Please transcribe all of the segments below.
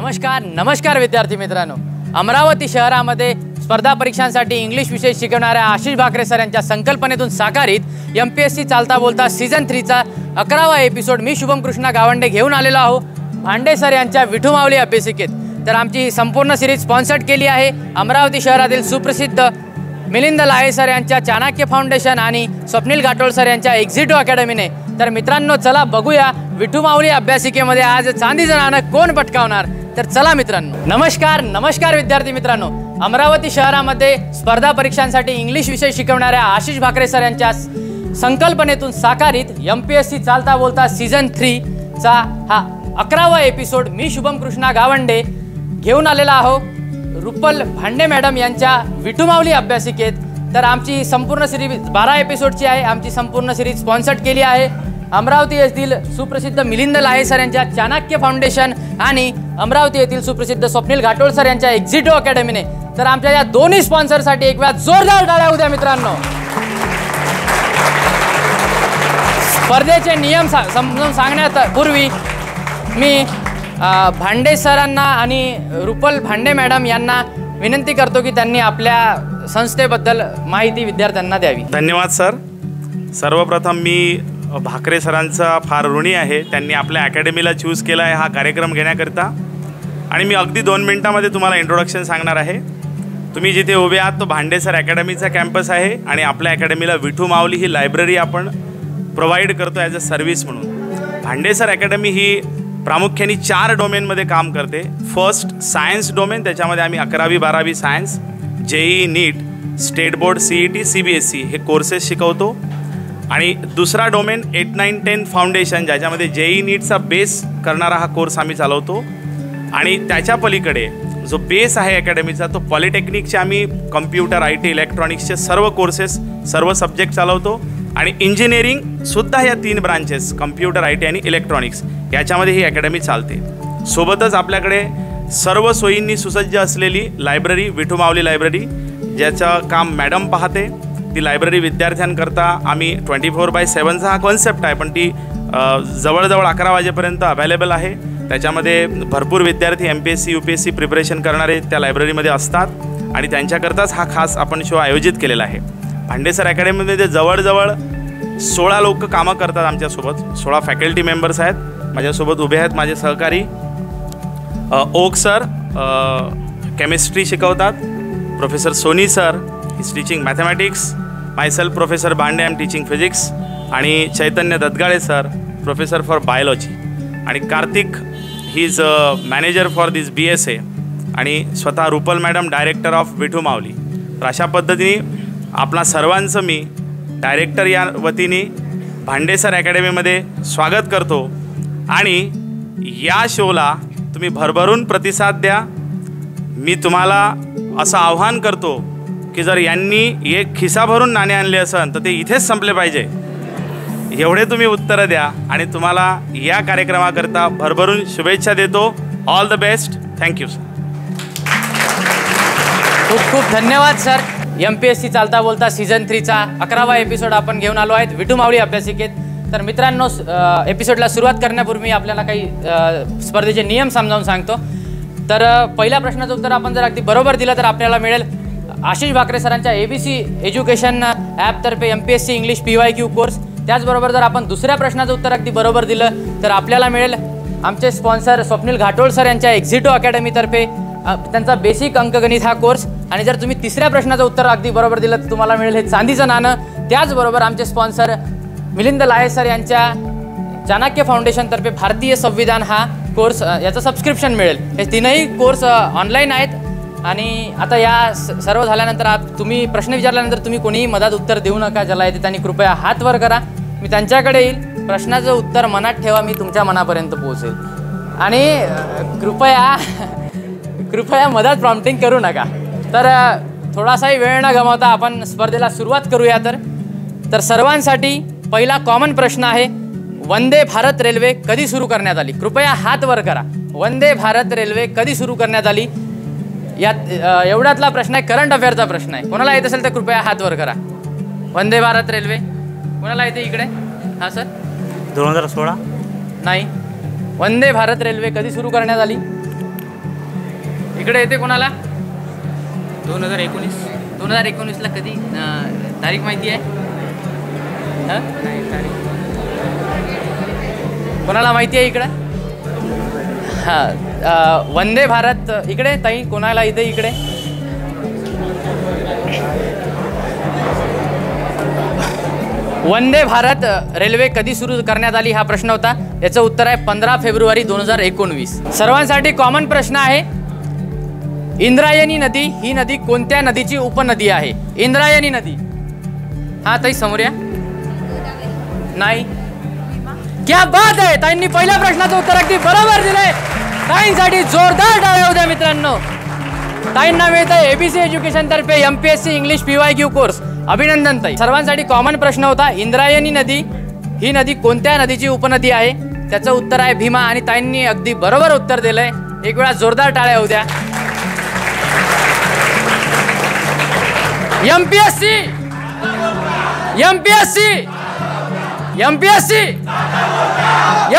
नमस्कार विद्यार्थी मित्रांनो, अमरावती शहरामध्ये स्पर्धा परीक्षांसाठी इंग्लिश विषय शिकवणाऱ्या आशिष भाकरे सर यांच्या संकल्पनेतून साकारित एमपीएससी चालता बोलता सीझन 3 चा 11वा एपिसोड मी शुभम कृष्णा गावंडे घेऊन आलेलो आहो भांडे सर यांच्या विठू माऊली अभ्यासिकेत। तर आमची संपूर्ण सिरीज स्पॉन्सर्ड केली आहे अमरावती शहरातील सुप्रसिद्ध मिलिंद लाहे सर यांच्या चाणक्य फाउंडेशन आणि स्वप्नील घाटोळ सर यांच्या एक्झिटो अकॅडमीने। तर मित्रांनो, चला बघूया विठू माऊली अभ्यासिकेमध्ये आज चांदीचं नाणं कोण पटकावणार। तर चला मित्रांनो, नमस्कार विद्यार्थी मित्रांनो, अमरावती शहरामध्ये स्पर्धा परीक्षांसाठी इंग्लिश विषय शिकवणाऱ्या आशिष भाकरे सर यांच्या संकल्पनेतून साकारित एमपीएससी चालता बोलता सीझन 3 चा हा 11वा एपिसोड मी शुभम कृष्णा गावंडे घेऊन आलेला आहो रुपल भांडे मॅडम यांच्या विठू माऊली अभ्यासिकेत। तर आमची संपूर्ण सिरीज 12 एपिसोडची आहे। आमची संपूर्ण सिरीज स्पॉन्सर्ड केली आहे अमरावती येथील सुप्रसिद्ध मिलिंद लाहे सर यांच्या चाणक्य फाउंडेशन आणि अमरावती येथील सुप्रसिद्ध स्वप्नील घाटोळ सर यांच्या एक्झिटो अकॅडमीने। तर आमच्या या दोन्ही स्पॉन्सरसाठी एक वेळा जोरदार टाळ्या होऊ द्या मित्रांनो। स्पर्धेचे नियम समजून सांगण्यापूर्वी मी भांडे सरांना आणि रुपल भांडे मॅडम यांना विनंती करतो की त्यांनी आपल्या संस्थेबद्दल माहिती विद्यार्थ्यांना द्यावी। धन्यवाद सर। सर्वप्रथम मी भाकरे सरांचा फार ऋणी आहे, त्यांनी आपल्या अकॅडमीला चूज केला आहे हा कार्यक्रम घेण्याकरिता। आणि मी अगदी 2 मिनिटांमध्ये तुम्हाला इंट्रोडक्शन सांगणार आहे। तुम्ही जिथे उभे आहात तो भांडे सर अकॅडमीचा कॅम्पस आहे आणि आपल्या अकॅडमीला विठू माऊली ही लायब्ररी आपण प्रोव्हाइड करतो ॲज अ सर्व्हिस म्हणून। भांडे सर अकॅडमी ही प्रामुख्याने 4 डोमेनमध्ये काम करते। फर्स्ट सायन्स डोमेन, त्याच्यामध्ये आम्ही 11वी 12वी सायन्स, जेई नीट, स्टेट बोर्ड CET CBSE हे कोर्सेस शिकवतो। आणि दुसरा डोमेन 8, 9, 10 फाउंडेशन, ज्याच्यामध्ये जेई नीटचा बेस करणारा हा कोर्स आम्ही चालवतो। आणि त्याच्या पलीकडे जो बेस आहे अकॅडमीचा तो पॉलिटेक्निकचे आम्ही कम्प्युटर IT इलेक्ट्रॉनिक्सचे सर्व कोर्सेस सर्व सब्जेक्ट चालवतो। आणि इंजिनिअरिंगसुद्धा या 3 ब्रांचेस कम्प्युटर IT आणि इलेक्ट्रॉनिक्स याच्यामध्ये ही अकॅडमी चालते। सोबतच आपल्याकडे सर्व सोयींनी सुसज्ज असलेली लायब्ररी विठू माऊली लायब्ररी, ज्याचं काम मॅडम पाहते। ती लायब्ररी विद्यार्थ्यांकरता आम्ही 24/7चा हा कॉन्सेप्ट आहे, पण ती जवळजवळ 11 वाजेपर्यंत अवेलेबल आहे। त्याच्यामध्ये भरपूर विद्यार्थी MPSC UPSC प्रिपरेशन करणारे त्या लायब्ररीमध्ये असतात आणि त्यांच्याकरताच हा खास आपण शो आयोजित केलेला आहे। भांडे सर अकॅडमीमध्ये जवळजवळ 16 लोक कामं करतात आमच्यासोबत। 16 फॅकल्टी मेंबर्स आहेत माझ्यासोबत उभे आहेत माझे सहकारी। ओक सर केमिस्ट्री शिकवतात, professor Soni sir is teaching mathematics, myself professor Bhande I am teaching physics, आणि Chaitanya Datgale sir professor for biology, आणि Kartik he is manager for this BSA, आणि स्वतः Rupal madam director of Vithu Mauli. तर अशा पद्धतीने आपणा सर्वांचं मी डायरेक्टर या वतीने भांडे सर अकॅडमीमध्ये स्वागत करतो। आणि या शोला तुम्ही भरभरून प्रतिसाद द्या। मी तुम्हाला असं आव्हान करतो की जर यांनी एक खिसा भरून नाणे आणले असेल तर ते इथेच संपले पाहिजे, एवढे तुम्ही उत्तरं द्या। आणि तुम्हाला या कार्यक्रमाकरता भरभरून शुभेच्छा देतो। All the best. Thank you sir. खूप धन्यवाद सर। MPSC चालता बोलता सीझन 3 चा 11वा एपिसोड आपण घेऊन आलो आहेत विठू माऊली अभ्यासिकेत। तर मित्रांनो, एपिसोडला सुरुवात करण्यापूर्वी आपल्याला काही स्पर्धेचे नियम समजावून सांगतो। तर पहिल्या प्रश्नाचं उत्तर आपण जर अगदी बरोबर दिलं तर आपल्याला मिळेल आशिष भाकरे सरांच्या ABC एज्युकेशन ॲपतर्फे MPSC इंग्लिश PYQ कोर्स। त्याचबरोबर जर आपण दुसऱ्या प्रश्नाचं उत्तर अगदी बरोबर दिलं तर आपल्याला मिळेल आमचे स्पॉन्सर स्वप्नील घाटोळ सर यांच्या एक्झिटो अकॅडमीतर्फे त्यांचा बेसिक अंकगणित हा कोर्स। आणि जर तुम्ही तिसऱ्या प्रश्नाचं उत्तर अगदी बरोबर दिलं तर तुम्हाला मिळेल हे चांदीचं नाणं। त्याचबरोबर आमचे स्पॉन्सर मिलिंद लाहे सर यांच्या चाणक्य फाउंडेशनतर्फे भारतीय संविधान हा कोर्स याचं सबस्क्रिप्शन मिळेल। हे 3ही कोर्स ऑनलाईन आहेत। आणि आता या सर्व झाल्यानंतर तुम्ही प्रश्न विचारल्यानंतर तुम्ही कोणीही मधात उत्तर देऊ नका। ज्याला येते त्यांनी कृपया हात वर करा, मी त्यांच्याकडे येईल। प्रश्नाचं उत्तर मनात ठेवा, मी तुमच्या मनापर्यंत पोहोचेल। आणि कृपया मधात प्रॉम्प्टिंग करू नका। तर थोडासाही वेळ न गमावता आपण स्पर्धेला सुरुवात करूया। तर सर्वांसाठी पहिला कॉमन प्रश्न आहे, वंदे भारत रेल्वे कधी सुरू करण्यात आली? कृपया हात वर करा। वंदे भारत रेल्वे कधी सुरू करण्यात आली? यात एवढ्यातला प्रश्न आहे, करंट अफेअरचा प्रश्न आहे। कोणाला येत असेल तर कृपया हात वर करा। वंदे भारत रेल्वे कोणाला येते इकडे? हां सर। 2016 नाही। वंदे भारत रेल्वे कधी सुरू करण्यात आली? इकडे येते कोणाला? 2019. 2019ला कधी? तारीख माहिती आहे? नाही तारीख. कोणाला माहिती आहे इकडं? हां, वंदे भारत इकडे ताई कोणाला इथे इकडे? वंदे भारत रेल्वे कधी सुरू करण्यात आली हा प्रश्न होता. याचं उत्तर आहे 15 फेब्रुवारी 2019. सर्वांसाठी कॉमन प्रश्न आहे. इंद्रायणी नदी ही नदी कोणत्या नदीची उपनदी आहे? इंद्रायणी नदी. हा ताई समोर या. नाही. क्या बात आहे, ताईंनी पहिल्या प्रश्नाचं उत्तर अगदी बरोबर दिलंय. ताईंसाठी जोरदार टाळ्या होऊ द्या मित्रांनो. ताईंना मिळत आहे एबीसी एज्युकेशन तर्फे MPSC इंग्लिश PYQ कोर्स. अभिनंदन ताई. सर्वांसाठी कॉमन प्रश्न होता. इंद्रायणी नदी ही नदी कोणत्या नदीची उपनदी आहे? त्याचं उत्तर आहे भीमा आणि ताईंनी अगदी बरोबर उत्तर दिलंय. एक वेळा जोरदार टाळ्या होऊ द्या. MPSC MPSC MPSC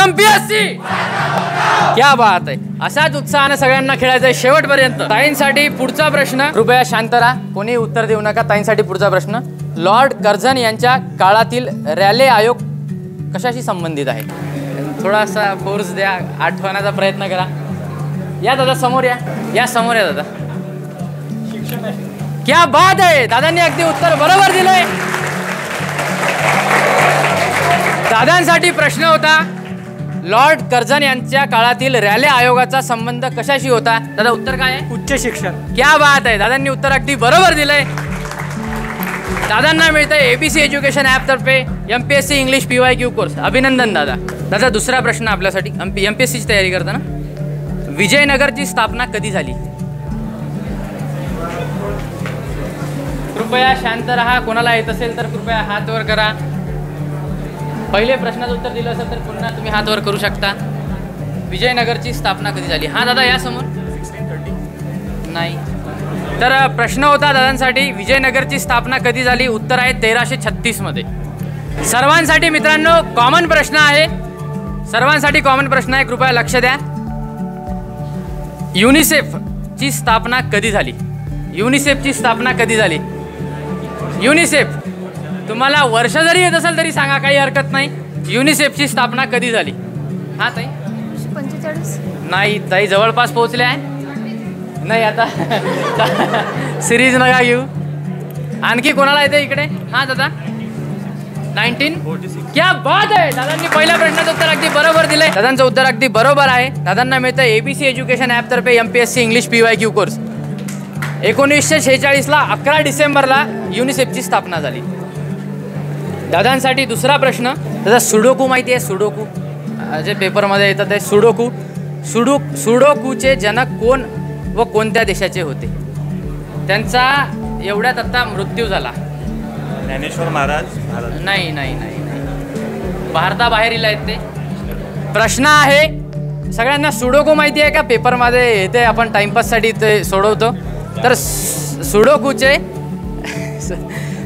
MPSC क्या बात आहे. अशाच उत्साहाने सगळ्यांना खेळायचं आहे शेवटपर्यंत. ताईंसाठी पुढचा प्रश्न. कृपया शांत राहा, कोणी उत्तर देऊ नका. ताईंसाठी पुढचा प्रश्न. लॉर्ड कर्झन यांच्या काळातील रॅले आयोग कशाशी संबंधित आहे? थोडासा फोर्स द्या, आठवण्याचा प्रयत्न करा. या दादा समोर या. या समोर या दादा. क्या बात आहे, दादांनी अगदी उत्तर बरोबर दिलंय. दादांसाठी प्रश्न होता. लॉर्ड कर्झन यांच्या काळातील रॅले आयोगाचा संबंध कशाशी होता? दादा उत्तर काय आहे? उच्च शिक्षण. क्या बात आहे, दादांनी उत्तर अगदी बरोबर दिलंय. दादांना मिळतंय एबीसी एज्युकेशन ॲप तर्फे MPSC इंग्लिश PYQ कोर्स. अभिनंदन दादा. दादा दुसरा प्रश्न आपल्यासाठी. MPSCची तयारी करताना विजयनगरची स्थापना कधी झाली? कृपया शांत रहा. कोणाला येत असेल तर कृपया हात वर करा. पहिले प्रश्नाचं उत्तर दिलं असेल तर पुन्हा तुम्ही हात वर करू शकता. विजयनगरची स्थापना कधी झाली? हा दादा या समोर. 1630. नाही. तर प्रश्न होता दादांसाठी विजयनगरची स्थापना कधी झाली? उत्तर आहे 1336 मध्ये. सर्वांसाठी मित्रांनो कॉमन प्रश्न आहे. सर्वांसाठी कॉमन प्रश्न आहे, कृपया लक्ष द्या. युनिसेफची स्थापना कधी झाली? युनिसेफची स्थापना कधी झाली? युनिसेफ. तुम्हाला वर्ष जरी येत असेल तरी सांगा, काही हरकत नाही. युनिसेफची स्थापना कधी झाली? हा ताई. 45. नाही ताई, जवळपास पोहोचले आहे. नाही आता सिरीज नका घेऊ. आणखी कोणाला येते इकडे? हा दादा. 1946. क्या बात आहे, दादांनी पहिल्या प्रश्नाचं उत्तर अगदी बरोबर दिलंय. दादांचं उत्तर अगदी बरोबर आहे. दादांना मिळतं एबीसी एज्युकेशन ॲप तर्फे MPSC इंग्लिश PYQ कोर्स. 1946ला 11 डिसेंबरला युनिसेफची स्थापना झाली. दादांसाठी दुसरा प्रश्न. दादा सुडोकू माहिती आहे? सुडोकू जे पेपरमध्ये येतं ते सुडोकू. सुडोकूचे जनक कोण व कोणत्या देशाचे होते? त्यांचा एवढ्यात आता मृत्यू झाला. ज्ञानेश्वर महाराज. नाही नाही नाही नाही, भारताबाहेरील आहेत ते. प्रश्न आहे, सगळ्यांना सुडोकू माहिती आहे का? पेपरमध्ये येते, आपण टाइमपाससाठी ते सोडवतो. तर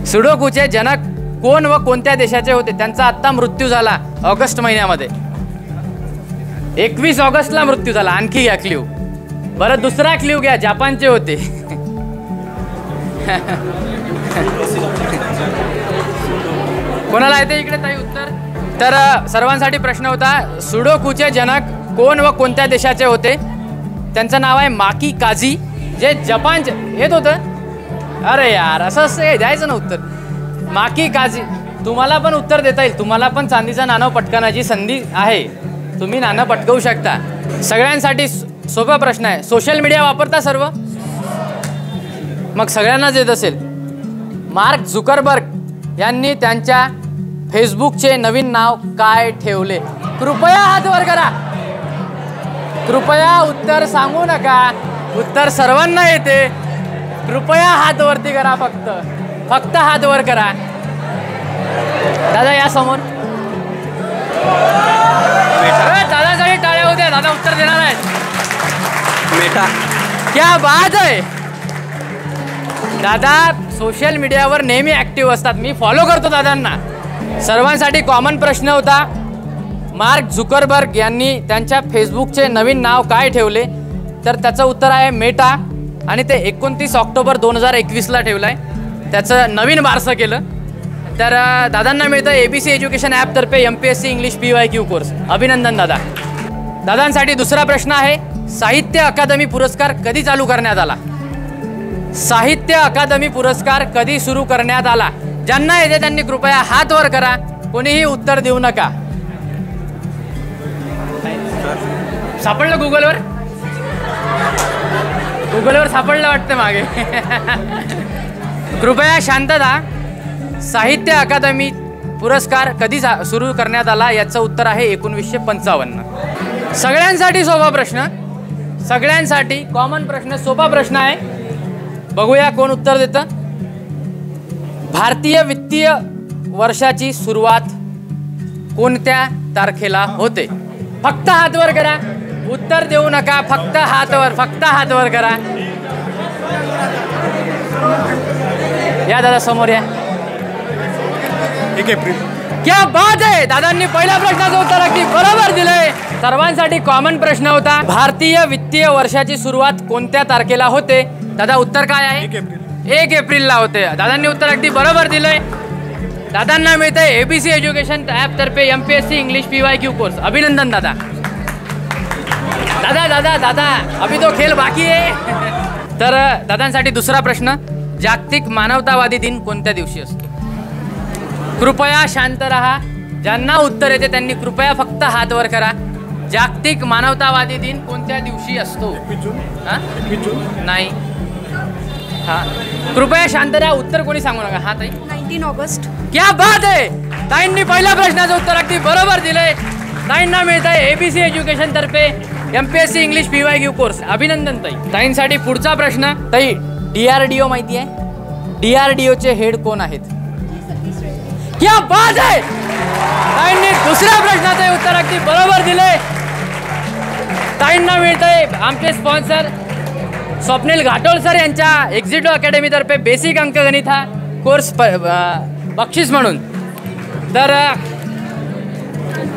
सुडोकूचे जनक कोण व कोणत्या देशाचे होते? त्यांचा आत्ता मृत्यू झाला ऑगस्ट महिन्यामध्ये. 21 ऑगस्टला मृत्यू झाला. आणखी घ्या क्ल्यू. बरं दुसरा क्ल्यू घ्या, जपानचे होते. कोणाला येते इकडे ताई उत्तर? तर सर्वांसाठी प्रश्न होता. सुडोकूचे जनक कोण व कोणत्या देशाचे होते? त्यांचं नाव आहे माकी काझी, जे जपानचे. येत होतं? अरे यार, असं द्यायचं ना उत्तर. माकी काझी. तुम्हाला पण उत्तर देता येईल. तुम्हाला पण चांदीचं नाणं पटकवण्याची संधी आहे. तुम्ही नाणं पटकवू शकता. सगळ्यांसाठी सोपा प्रश्न आहे. सोशल मीडिया वापरता सर्व? मग सगळ्यांनाच येत असेल. मार्क झुकरबर्ग यांनी त्यांच्या फेसबुकचे नवीन नाव काय ठेवले? कृपया हात वर करा. कृपया उत्तर सांगू नका. उत्तर सर्वांना येते. कृपया हात वरती करा. फक्त हात वर करा. दादा या समोर. दादासाठी टाळ्या होत्या. दादा उत्तर देणार आहेत. मेटा. क्या बात आहे. दादा सोशल मीडियावर नेहमी ॲक्टिव्ह असतात. मी फॉलो करतो दादांना. सर्वांसाठी कॉमन प्रश्न होता. मार्क झुकरबर्ग यांनी त्यांच्या फेसबुकचे नवीन नाव काय ठेवले? तर त्याचं उत्तर आहे मेटा आणि ते 29 ऑक्टोबर 2021ला ठेवलं आहे. त्याचं नवीन बारसं केलं. तर दादांना मिळतं ABC एज्युकेशन ॲपतर्फे MPSC इंग्लिश PYQ कोर्स. अभिनंदन दादा. दादांसाठी दुसरा प्रश्न आहे, साहित्य अकादमी पुरस्कार कधी चालू करण्यात आला? साहित्य अकादमी पुरस्कार कधी सुरू करण्यात आला? ज्यांना येते त्यांनी कृपया हात वर करा, कोणीही उत्तर देऊ नका. सापडलं गुगलवर? गुगलवर सापडलं वाटतं मागे. कृपया शांतता. साहित्य अकादमी पुरस्कार कधी सुरू करण्यात आला याचं उत्तर आहे 1955. सगळ्यांसाठी सोपा प्रश्न, सगळ्यांसाठी कॉमन प्रश्न, सोपा प्रश्न आहे. बघूया कोण उत्तर देतं. भारतीय वित्तीय वर्षाची सुरुवात कोणत्या तारखेला होते? फक्त हात वर करा, उत्तर देऊ नका. फक्त हात वर करा. या दादा समोर या. 1 एप्रिल. क्या बात आहे, दादांनी पहिल्या प्रश्नाचं उत्तर अगदी बरोबर दिलंय. सर्वांसाठी कॉमन प्रश्न होता, भारतीय वित्तीय वर्षाची सुरुवात कोणत्या तारखेला होते? दादा उत्तर काय आहे? 1 एप्रिल. 1 एप्रिलला होते. दादांनी उत्तर अगदी बरोबर दिलंय. दादांना मिळतंय ABC एज्युकेशन ॲपतर्फे MPSC इंग्लिश PYQ कोर्स. अभिनंदन दादा. दादा दादा दादा अभी तो खेळ बाकी आहे. तर दादांसाठी दुसरा प्रश्न, जागतिक मानवतावादी दिन कोणत्या दिवशी असतो? कृपया शांत रहा. ज्यांना उत्तर येते त्यांनी कृपया फक्त हात वर करा. जागतिक मानवतावादी दिन कोणत्या दिवशी असतो? 21 जून. हा? 21 जून. नाही. हा, कृपया शांत राहा. उत्तर कोणी सांगू नका. हा ताई? 19 ऑगस्ट. क्या बात आहे, ताईंनी पहिल्या प्रश्नाचं उत्तर अगदी बरोबर दिलंय. ताईंना मिळत आहे ABC एज्युकेशन तर्फे MPSC इंग्लिश PYQ कोर्स. अभिनंदन ताई. ताईंसाठी पुढचा प्रश्न, ताई DRDO माहिती आहे? DRDOचे हेड कोण आहेत? क्या बात आहे, ताईंनी दुसऱ्या प्रश्नाचं उत्तर अगदी बरोबर दिलंय. ताईंना मिळतंय आमचे स्पॉन्सर स्वप्नील घाटोळ सर यांच्या एक्झिटो अकॅडमीतर्फे बेसिक अंकगणित हा कोर्स बक्षीस म्हणून. तर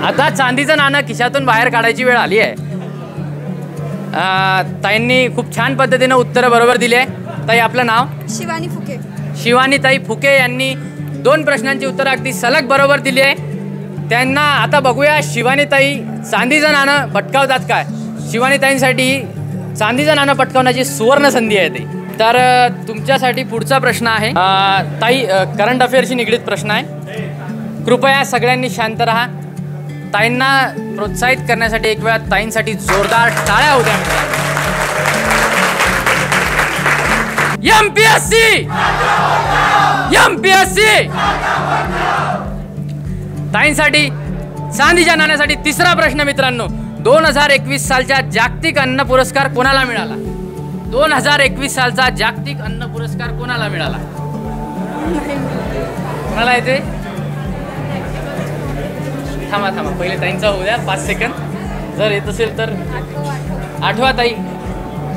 आता चांदीचं नाणं खिशातून बाहेर काढायची वेळ आली आहे. ताईंनी खूप छान पद्धतीनं उत्तरं बरोबर दिली आहे. ताई आपलं नाव? शिवानी फुके. शिवानी ताई फुके यांनी 2 प्रश्नांची उत्तरं अगदी सलग बरोबर दिली आहे. त्यांना आता बघूया शिवानी ताई चांदीचं नाणं पटकावतात काय. शिवानी ताईंसाठी चांदीचं नाणं पटकावण्याची सुवर्ण संधी आहे ती. तर तुमच्यासाठी पुढचा प्रश्न आहे ताई, करंट अफेअरशी निगडीत प्रश्न आहे. कृपया सगळ्यांनी शांत राहा. ताईंना प्रोत्साहित करण्यासाठी एक वेळा ताईंसाठी जोरदार टाळ्या होत्या. MPSC ताईंसाठी चांदीच्या नाण्यासाठी तिसरा प्रश्न मित्रांनो, 2021 सालच्या जागतिक अन्न पुरस्कार कोणाला मिळाला? 2021 सालचा जागतिक अन्न पुरस्कार कोणाला मिळाला? कोणाला येते? थांबा पहिले ताईंचा होऊ द्या 5 सेकंद. जर येत असेल तर आठवा ताई.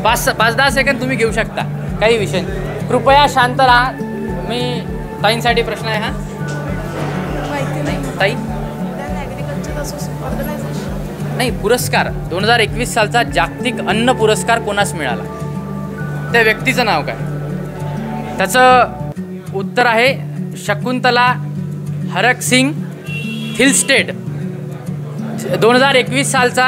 5-10 सेकंद तुम्ही घेऊ शकता, काही विषय नाही. कृपया शांत राहा. मी ताईंसाठी प्रश्न आहे. हा ताई नाही, पुरस्कार 2021 सालचा जागतिक अन्न पुरस्कार कोणास मिळाला? त्या व्यक्तीचं नाव काय? त्याचं उत्तर आहे शकुंतला हरकसिंग थिलस्टेड. 2021 सालचा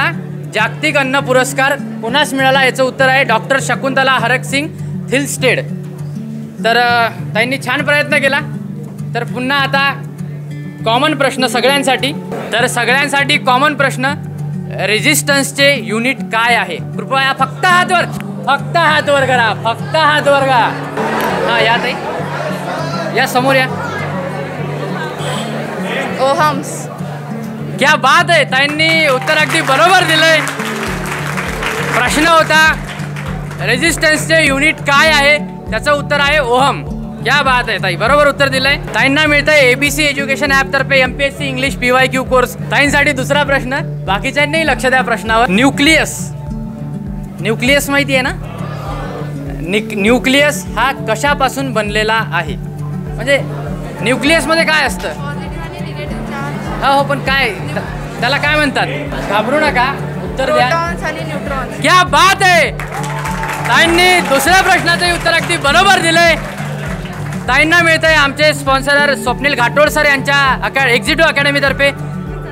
जागतिक अन्न पुरस्कार कोणास मिळाला याचं उत्तर आहे डॉक्टर शकुंतला हरकसिंग थिलस्टेड. तर त्यांनी छान प्रयत्न केला. तर पुन्हा आता कॉमन प्रश्न सगळ्यांसाठी. तर सगळ्यांसाठी कॉमन प्रश्न, रेजिस्टन्सचे युनिट काय आहे? कृपया फक्त हात वर करा. फक्त हात वर करा. हां या ताई, या समोर या. ओहम्स. क्या बात आहे, ताईंनी उत्तर अगदी बरोबर दिलंय. प्रश्न होता रेजिस्टन्सचे युनिट काय आहे, त्याचं उत्तर आहे ओहम. क्या बात आहे ताई, बरोबर उत्तर दिलंय. ताईंना मिळतंय ABC एज्युकेशन ॲप तर्फे MPSC इंग्लिश PYQ कोर्स. ताईंसाठी दुसरा प्रश्न, बाकीच्यांनी लक्ष द्या प्रश्नावर. न्यूक्लियस माहिती आहे ना? न्यूक्लियस हा कशापासून बनलेला आहे? म्हणजे न्यूक्लियसमध्ये काय असतं? हो पण काय त्याला काय म्हणतात? घाबरू नका, उत्तर द्या. प्रोटॉन्स आणि न्यूट्रॉन्स. क्या बात आहे. ताईंनी दुसऱ्या प्रश्नाचे उत्तर अगदी बरोबर दिले. ताईंना मिळतंय आमचे स्पॉन्सर स्वप्नील घाटोळ सर यांच्या एक्झिक्युटिव्ह अकॅडमीतर्फे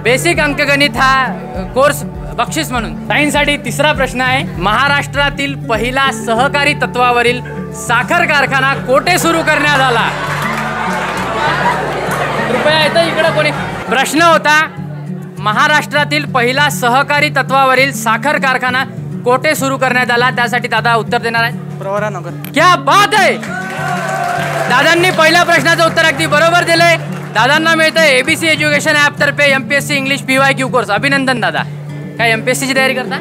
बेसिक अंकगणित हा कोर्स बक्षीस म्हणून. ताईंसाठी तिसरा प्रश्न आहे. महाराष्ट्रातील पहिला सहकारी तत्वावरील साखर कारखाना कोठे सुरू करण्यात आला? कृपया येतं इकडं कोणी. प्रश्न होता महाराष्ट्रातील पहिला सहकारी तत्वावरील साखर कारखाना कोठे सुरू करण्यात आला. त्यासाठी दादा उत्तर देणार आहे. प्रवरानगर. क्या बात आहे. दादांनी पहिल्या प्रश्नाचं उत्तर अगदी बरोबर दिलंय. दादांना मिळतंय एबीसी एज्युकेशन ॲप तर्फे MPSC इंग्लिश PYQ कोर्स. अभिनंदन दादा. काय MPSC ची तयारी करता?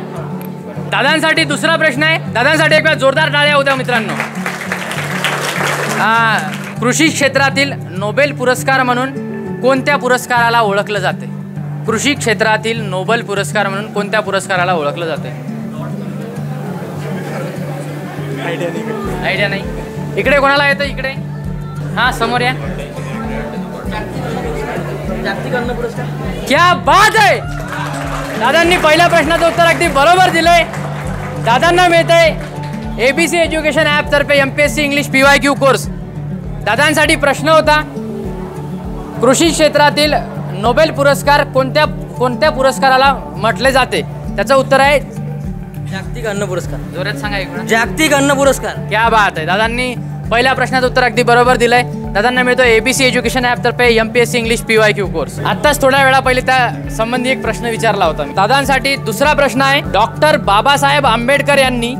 दादांसाठी दुसरा प्रश्न आहे. दादांसाठी एक वेळा जोरदार टाळ्या होत्या मित्रांनो. कृषी क्षेत्रातील नोबेल पुरस्कार म्हणून कोणत्या पुरस्काराला ओळखलं जाते? कृषी क्षेत्रातील नोबेल पुरस्कार म्हणून कोणत्या पुरस्काराला ओळखलं जाते? आयडिया नाही. इकडे कोणाला येतं? इकडे हां समोर या. जागतिक अन्न पुरस्कार. क्या बात आहे. दादांनी पहिल्या प्रश्नाचं उत्तर अगदी बरोबर दिलंय. दादांना मिळतंय एबीसी एज्युकेशन ॲप तर्फे MPSC इंग्लिश PYQ कोर्स. दादांसाठी प्रश्न होता कृषी क्षेत्रातील नोबेल पुरस्कार कोणत्या पुरस्काराला म्हटले जाते? त्याचं उत्तर आहे जागतिक अन्न पुरस्कार. जोरात सांगा इकडे. जागतिक अन्न पुरस्कार. क्या बात आहे. दादांनी पहिल्या प्रश्नाचं उत्तर अगदी बरोबर दिलंय. दादांना मिळतो एबीसी एज्युकेशन ॲप तर्फे MPSC इंग्लिश PYQ कोर्स. आत्ताच थोड्या वेळा पहिले त्या संबंधी एक प्रश्न विचारला होता. दादांसाठी दुसरा प्रश्न आहे. डॉक्टर बाबासाहेब आंबेडकर यांनी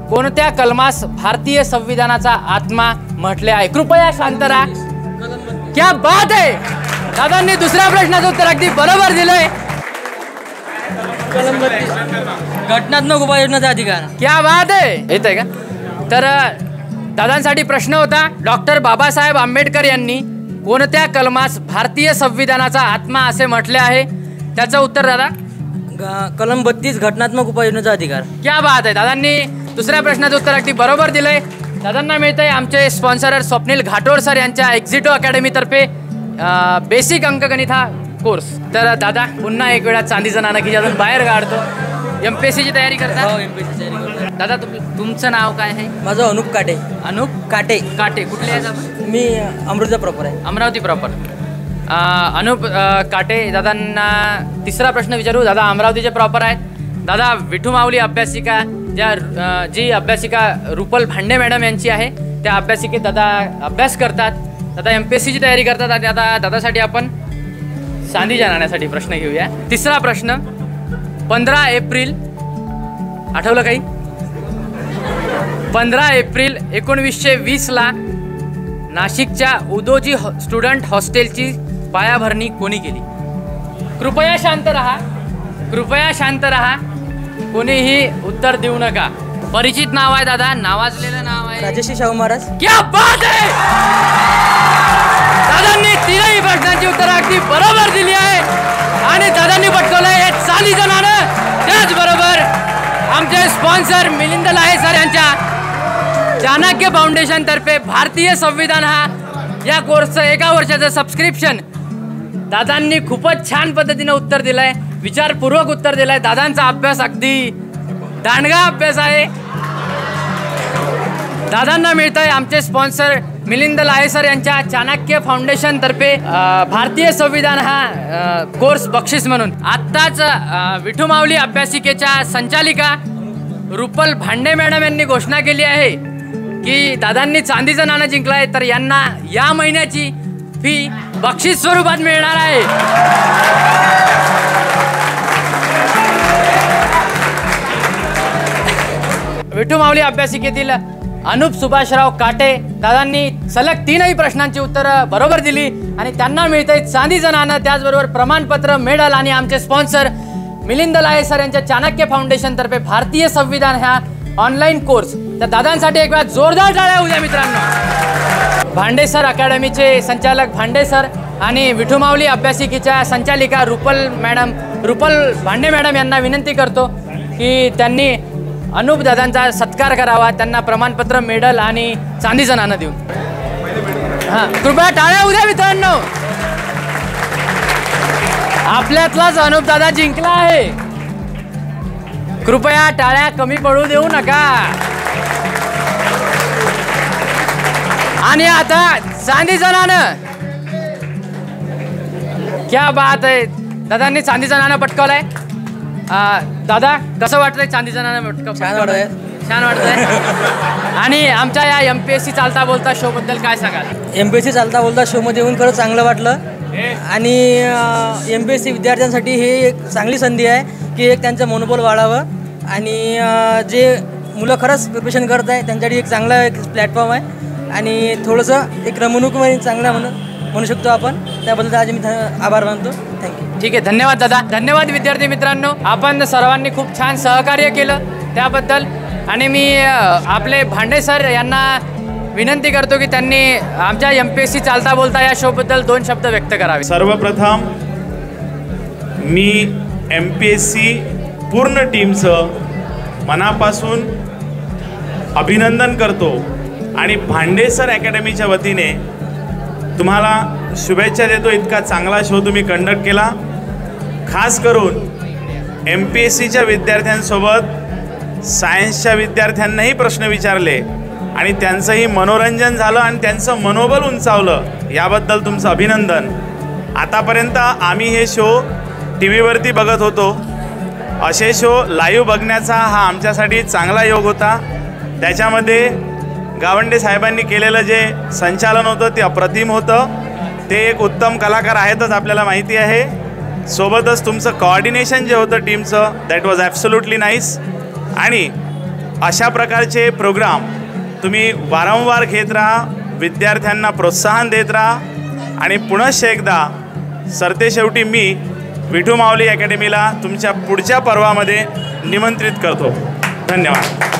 कोणत्या कलमास भारतीय संविधानाचा आत्मा म्हटले आहे? कृपया शांत राहा. क्या बात आहे. दादांनी दुसऱ्या प्रश्नाचं उत्तर अगदी बरोबर दिलंय. घटनात्मक उपाययोजनाचा अधिकार. क्या बात आहे. येत आहे का? तर दादांसाठी प्रश्न होता डॉक्टर बाबासाहेब आंबेडकर यांनी कोणत्या कलमास भारतीय संविधानाचा आत्मा असे म्हटले आहे? त्याचं उत्तर दादा. कलम 32 घटनात्मक उपाययोजनाचा अधिकार. क्या बात आहे. दादांनी दुसऱ्या प्रश्नाचं उत्तर अगदी बरोबर दिलंय. दादांना मिळतंय आमचे स्पॉन्सर स्वप्नील घाटोळ सर यांच्या एक्झिक्युटिव्ह अकॅडमीतर्फे बेसिक अंकगणित हा कोर्स. तर दादा पुन्हा एक वेळा चांदीचं नाणं की ज्यातून बाहेर काढतो. MPSC ची तयारी करता? हो MPSC तयारी करतो. दादा तुमचं नाव काय आहे? माझं अनुप काटे. अनुप काटे. काटे. कुठले आहे दादा? मी अमृता प्रॉपर आहे. अमरावती प्रॉपर. अनुप काटे. दादांना तिसरा प्रश्न विचारू. दादा अमरावतीचे प्रॉपर आहेत. दादा विठू माऊली अभ्यासिका जी अभ्यासिका रुपल भांडे मॅडम यांची आहे त्या अभ्यासिकेत दादा अभ्यास करतात. दादा MPSC ची तयारी करतात. आणि आता दादासाठी आपण चांदीच्या नाण्यासाठी प्रश्न घेऊया. तिसरा प्रश्न 15 एप्रिल आठवलं काही? 15 एप्रिल 1920ला नाशिकच्या उदोजी स्टुडंट हॉस्टेलची पायाभरणी कोणी केली? कृपया शांत राहा. कृपया शांत राहा. कोणीही उत्तर देऊ नका. परिचित नाव आहे दादा. नावाजलेलं नाव आहे राजश्री शाहू महाराज. क्या बात आहे. दादांनी तीनही प्रश्नांची उत्तरं अगदी बरोबर दिली आहे आणि दादांनी पटकवलंय हे चालीचं नाणं. त्याचबरोबर आमचे स्पॉन्सर मिलिंद लाहे सर यांच्या चाणक्य फाउंडेशन तर्फे भारतीय संविधान हा या कोर्सचं 1 वर्षाचं सबस्क्रिप्शन. दादांनी खूपच छान पद्धतीने उत्तर दिलंय. विचारपूर्वक उत्तर दिलंय. दादांचा अभ्यास अगदी दांडगा अभ्यास आहे. दादांना मिळतंय आमचे स्पॉन्सर मिलिंद लाहे सर यांच्या चाणक्य फाउंडेशन तर्फे भारतीय संविधान हा कोर्स बक्षीस म्हणून. आत्ताच विठू माऊली अभ्यासिकेच्या संचालिका रुपल भांडे मॅडम यांनी घोषणा केली आहे की दादांनी चांदीचं नाणं जिंकलं आहे तर यांना या महिन्याची फी बक्षीस स्वरूपात मिळणार आहे. विठू माऊली अभ्यासिकेतील अनुप सुभाषराव काटे दादांनी सलग 3ही प्रश्नांची उत्तरं बरोबर दिली आणि त्यांना मिळतंय चांदीचं नाणं. त्याचबरोबर प्रमाणपत्र, मेडल आणि आमचे स्पॉन्सर मिलिंद लाहे सर यांच्या चाणक्य फाउंडेशन तर्फे भारतीय संविधान हा ऑनलाईन कोर्स. तर दादांसाठी एक वेळा जोरदार टाळ्या होऊ द्या मित्रांनो. भांडे सर अकॅडमीचे संचालक भांडे सर आणि विठू माऊली अभ्यासिकेच्या संचालिका रुपल भांडे मॅडम यांना विनंती करतो की त्यांनी अनुप दादांचा सत्कार करावा. त्यांना प्रमाणपत्र, मेडल आणि चांदीचं नाणं देऊन. हां कृपया टाळ्या होऊ द्या मित्रांनो. आपल्यातलाच अनुप दादा जिंकला आहे. कृपया टाळ्या कमी पडू देऊ नका. आणि आता चांदीचं नाणं. क्या बात आहे. दादांनी चांदीचं नाणं पटकावलंय. दादा कसं वाटतंय चांदीचं नाणं छान वाटतंय. छान वाटतंय. आणि आमच्या या MPSC चालता बोलता शो बद्दल काय सांगाल? MPSC चालता बोलता शोमध्ये येऊन खरंच चांगलं वाटलं. आणि MPSC विद्यार्थ्यांसाठी ही एक चांगली संधी आहे की एक त्यांचं मनोबल वाढावं. आणि जे मुलं खरंच प्रिपरेशन करत आहे त्यांच्यासाठी एक चांगला एक प्लॅटफॉर्म आहे. आणि थोडंसं एक रमणूकमध्ये चांगलं म्हणू शकतो आपण. त्याबद्दल आज मी आभार मानतो. थँक्यू. ठीक आहे, धन्यवाद दादा. धन्यवाद विद्यार्थी मित्रांनो. आपण सर्वांनी खूप छान सहकार्य केलं त्याबद्दल. आणि मी आपले भांडे सर यांना विनंती करतो की त्यांनी आमच्या MPSC चालता बोलता या शोबद्दल 2 शब्द व्यक्त करावे. सर्वप्रथम मी MPSC पूर्ण टीमचं मनापासून अभिनंदन करतो आणि भांडेसर अकॅडमीच्या वतीने तुम्हाला शुभेच्छा देतो. इतका चांगला शो तुम्ही कंडक्ट केला. खास करून MPSCच्या विद्यार्थ्यांसोबत सायन्सच्या विद्यार्थ्यांनाही प्रश्न विचारले आणि त्यांचंही मनोरंजन झालं आणि त्यांचं मनोबल उंचावलं. याबद्दल तुमचं अभिनंदन. आतापर्यंत आम्ही हे शो TV वरती बघत होतो. असे शो लाईव्ह बघण्याचा हा आमच्यासाठी चांगला योग होता. त्याच्यामध्ये गावंडे साहेबांनी केलेलं जे संचालन होतं ते अप्रतिम होतं. ते एक उत्तम कलाकार आहेतच आपल्याला माहिती आहे. सोबतच तुमचं कोऑर्डिनेशन जे होतं टीमचं दॅट वॉज ॲब्सोल्युटली नाईस. आणि अशा प्रकारचे प्रोग्राम तुम्ही वारंवार घेत राहा, विद्यार्थ्यांना प्रोत्साहन देत राहा. आणि पुनश्च एकदा सरतेशेवटी मी विठू माऊली अकॅडमीला तुमच्या पुढच्या पर्वामध्ये निमंत्रित करतो. धन्यवाद.